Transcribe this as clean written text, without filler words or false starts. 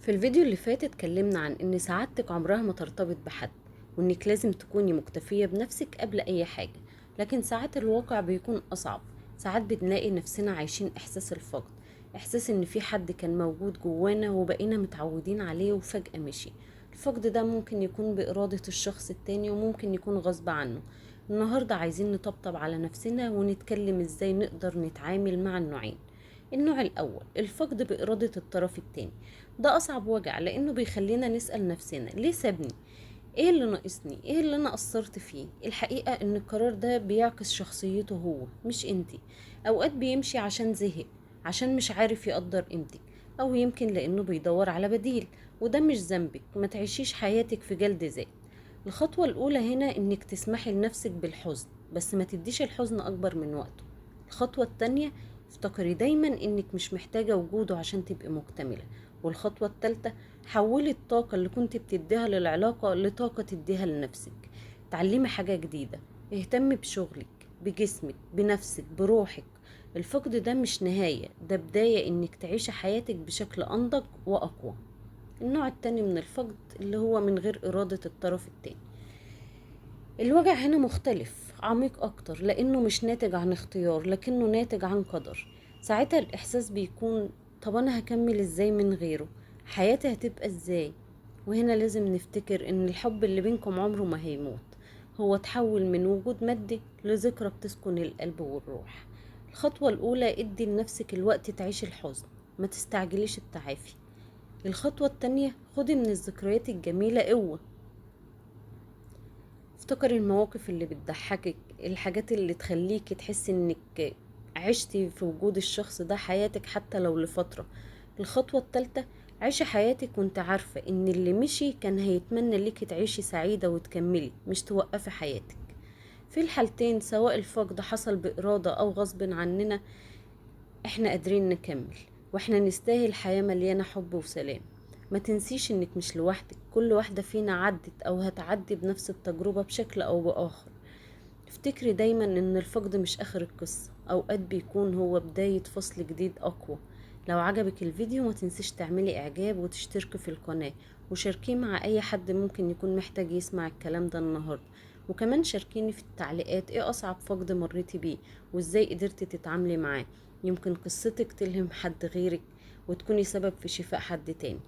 في الفيديو اللي فات اتكلمنا عن ان سعادتك عمرها ما ترتبط بحد، وانك لازم تكوني مكتفية بنفسك قبل اي حاجة. لكن ساعات الواقع بيكون اصعب. ساعات بنلاقي نفسنا عايشين احساس الفقد، احساس ان في حد كان موجود جوانا وبقينا متعودين عليه وفجأة مشي. الفقد ده ممكن يكون بإرادة الشخص التاني وممكن يكون غصب عنه. النهاردة عايزين نطبطب على نفسنا ونتكلم ازاي نقدر نتعامل مع النوعين. النوع الأول، الفقد بإرادة الطرف التاني. ده أصعب وجع لأنه بيخلينا نسأل نفسنا ليه سابني؟ ايه اللي ناقصني؟ ايه اللي انا قصرت فيه؟ الحقيقة ان القرار ده بيعكس شخصيته هو، مش انتي. اوقات بيمشي عشان زهق، عشان مش عارف يقدر قيمتك، او يمكن لانه بيدور على بديل. وده مش ذنبك، ما تعيشيش حياتك في جلد ذات. الخطوة الاولى هنا انك تسمحي لنفسك بالحزن، بس ما تديش الحزن اكبر من وقته. الخطوة التانية، افتكري دايما انك مش محتاجة وجوده عشان تبقي مكتملة. والخطوة التالتة، حولي الطاقة اللي كنت بتديها للعلاقة لطاقة تديها لنفسك. تعلمي حاجة جديدة، اهتمي بشغلك، بجسمك، بنفسك، بروحك. الفقد ده مش نهاية، ده بداية انك تعيشي حياتك بشكل انضج واقوى. النوع التاني من الفقد اللي هو من غير ارادة الطرف التاني. الوجع هنا مختلف، عميق اكتر، لانه مش ناتج عن اختيار لكنه ناتج عن قدر. ساعتها الاحساس بيكون، طب انا هكمل ازاي من غيره؟ حياتي هتبقى ازاي؟ وهنا لازم نفتكر ان الحب اللي بينكم عمره ما هيموت. هو تحول من وجود مادي لذكرى بتسكن القلب والروح. الخطوة الاولى، ادي لنفسك الوقت تعيش الحزن، ما تستعجليش التعافي. الخطوة التانية، خدي من الذكريات الجميلة قوة. افتكري المواقف اللي بتضحكك، الحاجات اللي تخليكي تحسي انك عشتي في وجود الشخص ده حياتك حتى لو لفترة. الخطوة التالتة، عيشي حياتك وانت عارفة ان اللي مشي كان هيتمنى ليكي تعيشي سعيدة وتكملي، مش توقفي حياتك. في الحالتين، سواء الفقد حصل بإرادة أو غصب عننا، احنا قادرين نكمل، واحنا نستاهل حياة مليانة حب وسلام. ما تنسيش انك مش لوحدك، كل واحدة فينا عدت او هتعدي بنفس التجربة بشكل او بآخر. افتكري دايما ان الفقد مش اخر القصة، اوقات بيكون هو بداية فصل جديد اقوى. لو عجبك الفيديو ما تنسيش تعملي اعجاب وتشتركي في القناة، وشاركيه مع اي حد ممكن يكون محتاج يسمع الكلام ده النهاردة. وكمان شاركيني في التعليقات ايه اصعب فقد مريتي بيه، وازاي قدرتي تتعاملي معاه. يمكن قصتك تلهم حد غيرك وتكوني سبب في شفاء حد تاني.